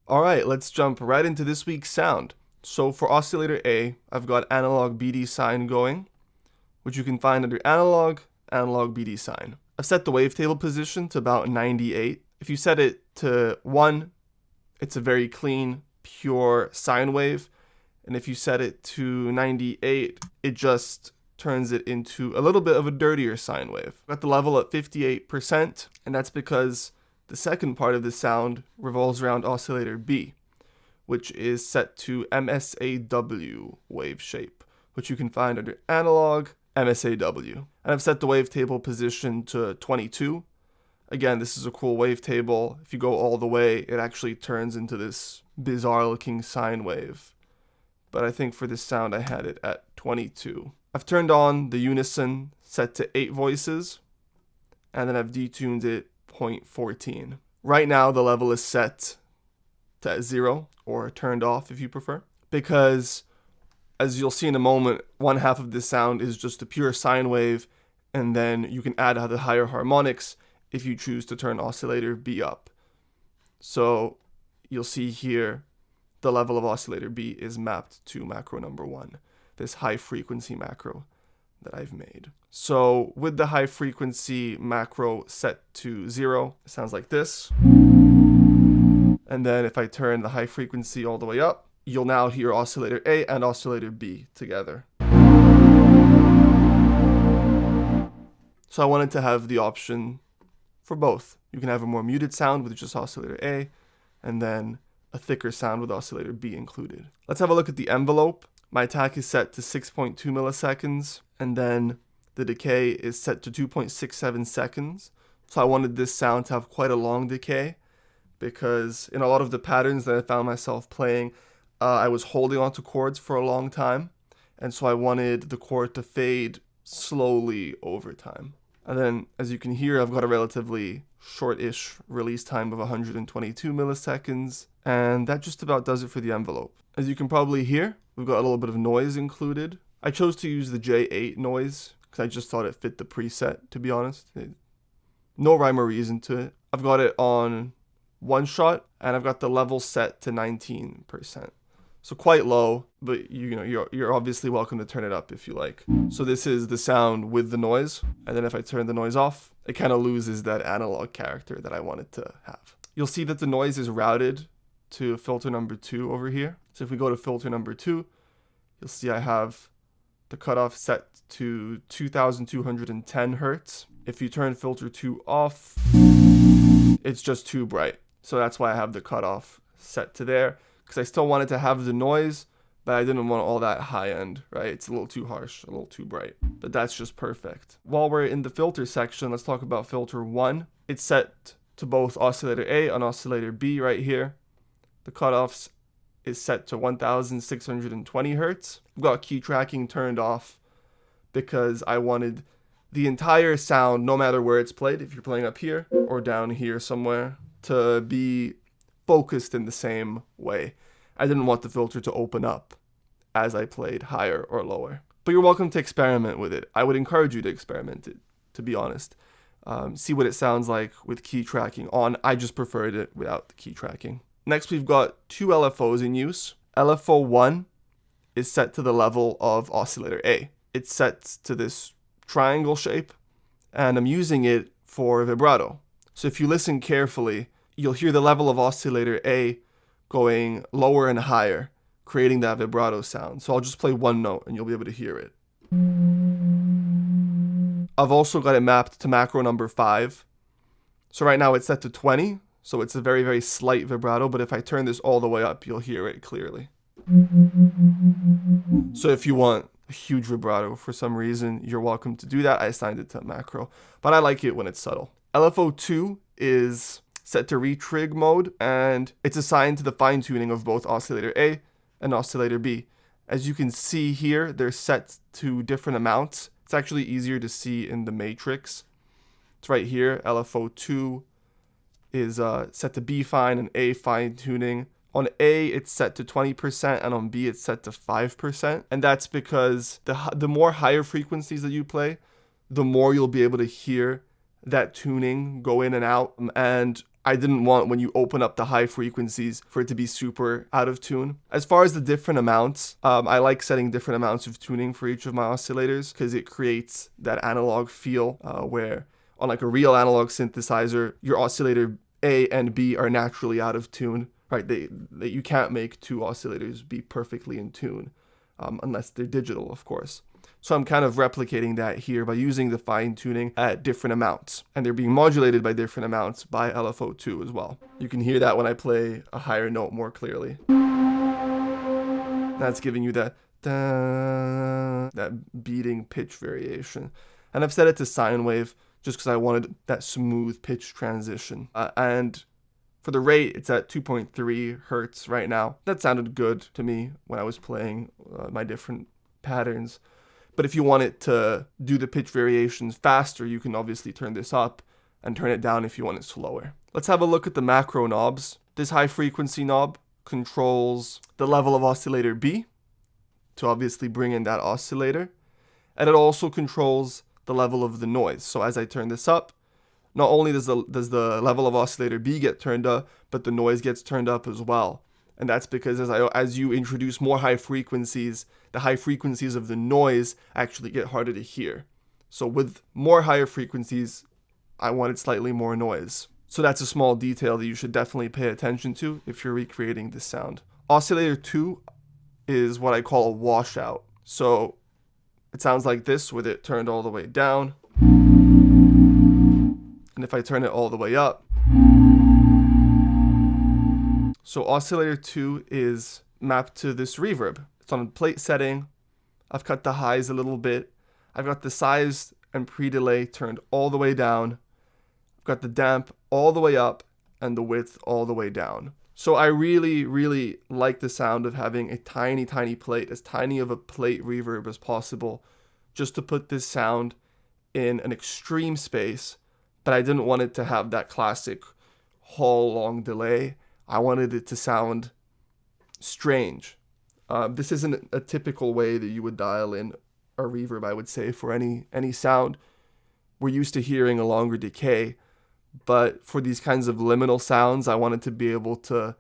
Alright, let's jump right into this week's sound. So for oscillator A, I've got analog BD sine going, which you can find under analog BD sine. I've set the wavetable position to about 98. If you set it to 1, it's a very clean, pure sine wave. And if you set it to 98, it just turns it into a little bit of a dirtier sine wave. Got the level at 58%, and that's because the second part of the sound revolves around oscillator B, which is set to MSAW wave shape, which you can find under analog MSAW. And I've set the wavetable position to 22. Again, this is a cool wavetable. If you go all the way, it actually turns into this bizarre looking sine wave. But I think for this sound, I had it at 22. I've turned on the unison set to 8 voices, and then I've detuned it 0.14. Right now, the level is set to 0, or turned off if you prefer, because as you'll see in a moment, one half of this sound is just a pure sine wave, and then you can add the higher harmonics if you choose to turn oscillator B up. So you'll see here, the level of oscillator B is mapped to macro number 1, this high frequency macro that I've made. So with the high frequency macro set to 0, it sounds like this. And then if I turn the high frequency all the way up, you'll now hear oscillator A and oscillator B together. So I wanted to have the option for both. You can have a more muted sound with just oscillator A, and then a thicker sound with oscillator B included. Let's have a look at the envelope. My attack is set to 6.2 milliseconds, and then the decay is set to 2.67 seconds. So I wanted this sound to have quite a long decay, because in a lot of the patterns that I found myself playing, I was holding onto chords for a long time, and so I wanted the chord to fade slowly over time. And then, as you can hear, I've got a relatively short-ish release time of 122 milliseconds, and that just about does it for the envelope. As you can probably hear, we've got a little bit of noise included. I chose to use the J8 noise, because I just thought it fit the preset, to be honest. No rhyme or reason to it. I've got it on one shot, and I've got the level set to 19%. So quite low, but you're obviously welcome to turn it up if you like. So this is the sound with the noise, and then if I turn the noise off, it kind of loses that analog character that I wanted to have. You'll see that the noise is routed to filter number 2 over here. So if we go to filter number 2, you'll see I have the cutoff set to 2210 Hertz. If you turn filter 2 off, it's just too bright. So that's why I have the cutoff set to there, because I still wanted to have the noise, but I didn't want all that high end, right? It's a little too harsh, a little too bright, but that's just perfect. While we're in the filter section, let's talk about filter 1. It's set to both oscillator A and oscillator B right here. The cutoffs is set to 1620 Hertz. I've got key tracking turned off because I wanted the entire sound, no matter where it's played, if you're playing up here or down here somewhere, to be focused in the same way. I didn't want the filter to open up as I played higher or lower. But you're welcome to experiment with it. I would encourage you to experiment it, to be honest. See what it sounds like with key tracking on. I just preferred it without the key tracking. Next, we've got 2 LFOs in use. LFO 1 is set to the level of oscillator A. It's set to this triangle shape, and I'm using it for vibrato. So if you listen carefully, you'll hear the level of oscillator A going lower and higher, creating that vibrato sound. So I'll just play one note and you'll be able to hear it. I've also got it mapped to macro number 5, So right now it's set to 20, so it's a very, very slight vibrato, but if I turn this all the way up, you'll hear it clearly. So if you want a huge vibrato for some reason, you're welcome to do that. I assigned it to macro, but I like it when it's subtle. LFO2 is set to retrig mode, and it's assigned to the fine tuning of both oscillator A and oscillator B. As you can see here, they're set to different amounts. It's actually easier to see in the matrix. It's right here. LFO2 is set to B fine and A fine tuning. On A, it's set to 20%, and on B, it's set to 5%. And that's because the more higher frequencies that you play, the more you'll be able to hear that tuning go in and out. And I didn't want, when you open up the high frequencies, for it to be super out of tune. As far as the different amounts, I like setting different amounts of tuning for each of my oscillators because it creates that analog feel where on like a real analog synthesizer, your oscillator A and B are naturally out of tune. Right, you can't make two oscillators be perfectly in tune unless they're digital, of course. So I'm kind of replicating that here by using the fine tuning at different amounts. And they're being modulated by different amounts by LFO2 as well. You can hear that when I play a higher note more clearly. That's giving you that beating pitch variation. And I've set it to sine wave just because I wanted that smooth pitch transition. And for the rate, it's at 2.3 hertz right now. That sounded good to me when I was playing my different patterns. But if you want it to do the pitch variations faster, you can obviously turn this up and turn it down if you want it slower. Let's have a look at the macro knobs. This high frequency knob controls the level of oscillator B to obviously bring in that oscillator. And it also controls the level of the noise. So as I turn this up, not only does the level of oscillator B get turned up, but the noise gets turned up as well. And that's because as you introduce more high frequencies, the high frequencies of the noise actually get harder to hear. So with more higher frequencies, I wanted slightly more noise. So that's a small detail that you should definitely pay attention to if you're recreating this sound. Oscillator 2 is what I call a washout. So it sounds like this with it turned all the way down. And if I turn it all the way up. So oscillator 2 is mapped to this reverb. It's on plate setting. I've cut the highs a little bit. I've got the size and pre-delay turned all the way down. I've got the damp all the way up and the width all the way down. So I really, really like the sound of having a tiny, tiny plate, as tiny of a plate reverb as possible, just to put this sound in an extreme space. But I didn't want it to have that classic whole long delay. I wanted it to sound strange. This isn't a typical way that you would dial in a reverb, I would say, for any sound. We're used to hearing a longer decay, but for these kinds of liminal sounds, I wanted to be able to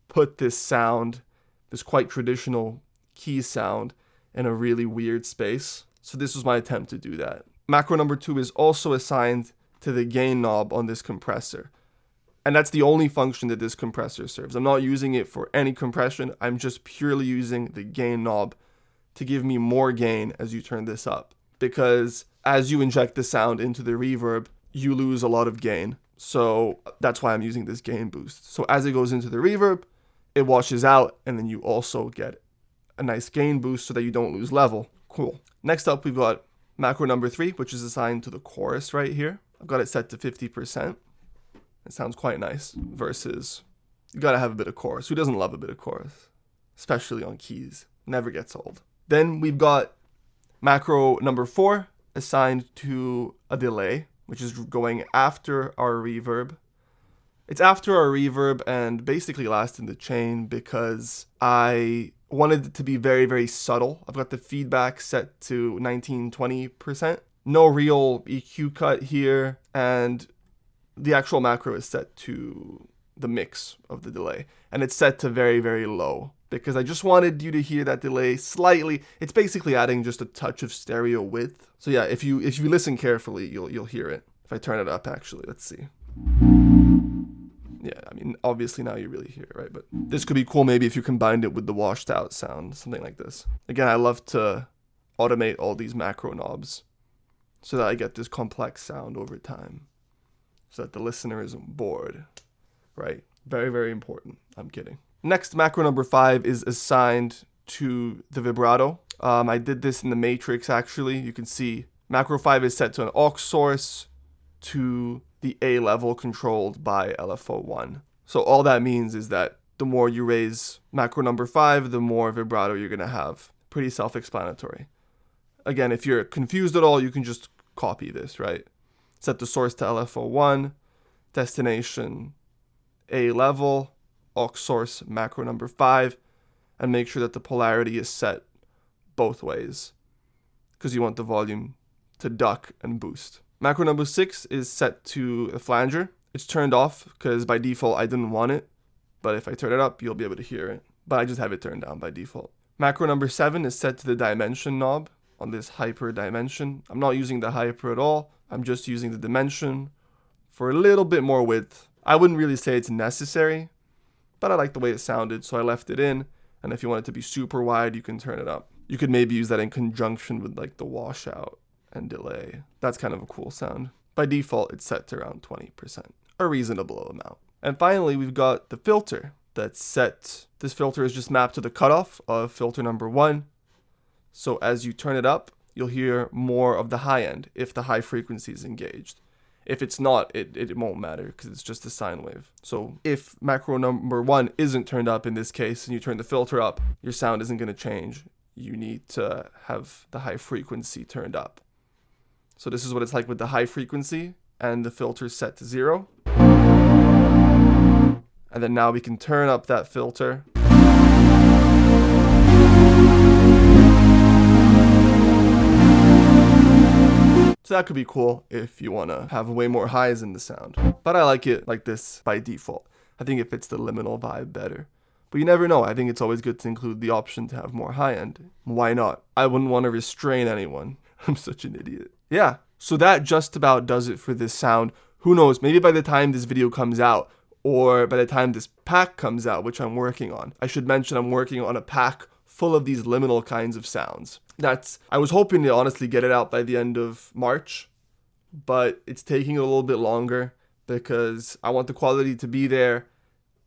put this sound, this quite traditional key sound, in a really weird space. So this was my attempt to do that. Macro number 2 is also assigned to the gain knob on this compressor. And that's the only function that this compressor serves. I'm not using it for any compression. I'm just purely using the gain knob to give me more gain as you turn this up. Because as you inject the sound into the reverb, you lose a lot of gain. So that's why I'm using this gain boost. So as it goes into the reverb, it washes out, and then you also get a nice gain boost so that you don't lose level. Cool. Next up, we've got macro number 3, which is assigned to the chorus right here. I've got it set to 50%. It sounds quite nice versus you gotta have a bit of chorus. Who doesn't love a bit of chorus? Especially on keys. Never gets old. Then we've got macro number 4 assigned to a delay, which is going after our reverb. It's after our reverb and basically last in the chain because I wanted it to be very, very subtle. I've got the feedback set to 19-20%. No real EQ cut here, and the actual macro is set to the mix of the delay, and it's set to very, very low because I just wanted you to hear that delay slightly. It's basically adding just a touch of stereo width. So yeah, if you listen carefully, you'll hear it. If I turn it up, actually, let's see. Yeah, I mean, obviously now you really hear it, right? But this could be cool maybe if you combined it with the washed out sound, something like this. Again, I love to automate all these macro knobs so that I get this complex sound over time. so that the listener isn't bored, right? Very, very important. I'm kidding. Next, macro number 5 is assigned to the vibrato. I did this in the matrix, actually. You can see macro 5 is set to an aux source to the A level controlled by LFO1. So all that means is that the more you raise macro number 5, the more vibrato you're going to have. Pretty self-explanatory. Again, if you're confused at all, you can just copy this, right? Set the source to LFO1, destination A level, aux source macro number 5, and make sure that the polarity is set both ways because you want the volume to duck and boost. Macro number 6 is set to a flanger. It's turned off because by default I didn't want it, but if I turn it up, you'll be able to hear it. But I just have it turned down by default. Macro number 7 is set to the dimension knob on this hyper dimension. I'm not using the hyper at all. I'm just using the dimension for a little bit more width. I wouldn't really say it's necessary, but I like the way it sounded, so I left it in. And if you want it to be super wide, you can turn it up. You could maybe use that in conjunction with like the washout and delay. That's kind of a cool sound. By default, it's set to around 20%, a reasonable amount. And finally, we've got the filter that's set. This filter is just mapped to the cutoff of filter number 1. So as you turn it up, you'll hear more of the high end if the high frequency is engaged. If it's not, it won't matter because it's just a sine wave. So if macro number 1 isn't turned up in this case and you turn the filter up, your sound isn't going to change. You need to have the high frequency turned up. So this is what it's like with the high frequency and the filter set to 0. And then now we can turn up that filter. So that could be cool if you want to have way more highs in the sound. But I like it like this by default. I think it fits the liminal vibe better. But you never know. I think it's always good to include the option to have more high end. Why not? I wouldn't want to restrain anyone. I'm such an idiot. Yeah, so that just about does it for this sound. Who knows? Maybe by the time this video comes out, or by the time this pack comes out, which I'm working on. I should mention I'm working on a pack full of these liminal kinds of sounds. I was hoping to honestly get it out by the end of March, but it's taking a little bit longer because I want the quality to be there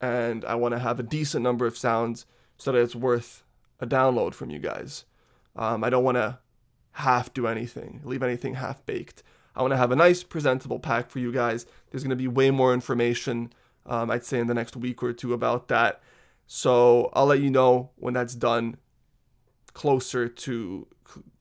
and I want to have a decent number of sounds so that it's worth a download from you guys. I don't want to half do anything, leave anything half baked. I want to have a nice presentable pack for you guys. There's going to be way more information, I'd say in the next week or two about that. So I'll let you know when that's done, closer to,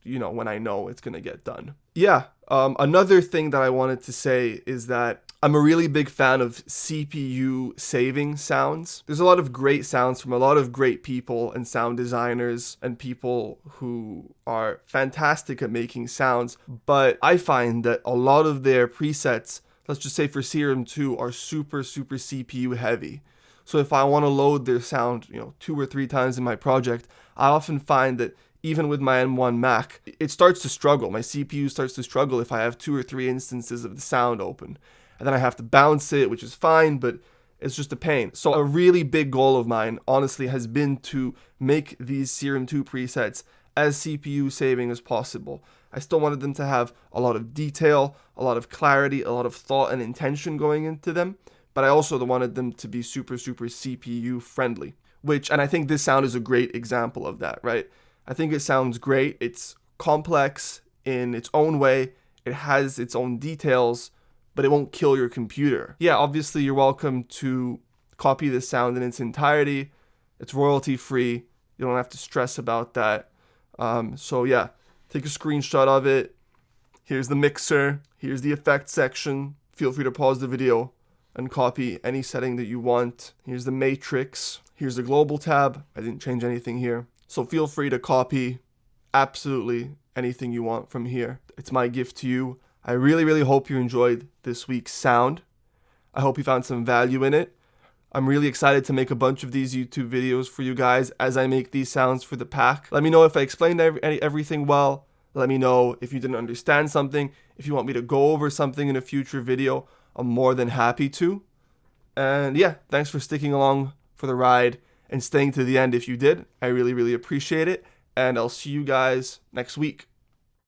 when I know it's going to get done. Yeah, another thing that I wanted to say is that I'm a really big fan of CPU saving sounds. There's a lot of great sounds from a lot of great people and sound designers and people who are fantastic at making sounds, but I find that a lot of their presets, let's just say for Serum 2, are super CPU heavy. So if I want to load their sound, 2 or 3 times in my project, I often find that even with my M1 Mac, it starts to struggle. My CPU starts to struggle if I have 2 or 3 instances of the sound open. And then I have to balance it, which is fine, but it's just a pain. So a really big goal of mine, honestly, has been to make these Serum 2 presets as CPU saving as possible. I still wanted them to have a lot of detail, a lot of clarity, a lot of thought and intention going into them. But I also wanted them to be super CPU friendly, and I think this sound is a great example of that, right? I think it sounds great. It's complex in its own way. It has its own details, but it won't kill your computer. Yeah, obviously you're welcome to copy this sound in its entirety. It's royalty free. You don't have to stress about that. So yeah, take a screenshot of it. Here's the mixer. Here's the effects section. Feel free to pause the video and copy any setting that you want. Here's the matrix. Here's the global tab. I didn't change anything here. So feel free to copy absolutely anything you want from here. It's my gift to you. I really hope you enjoyed this week's sound. I hope you found some value in it. I'm really excited to make a bunch of these YouTube videos for you guys as I make these sounds for the pack. Let me know if I explained everything well. Let me know if you didn't understand something. If you want me to go over something in a future video, I'm more than happy to. And yeah, thanks for sticking along for the ride and staying to the end if you did. I really appreciate it. And I'll see you guys next week.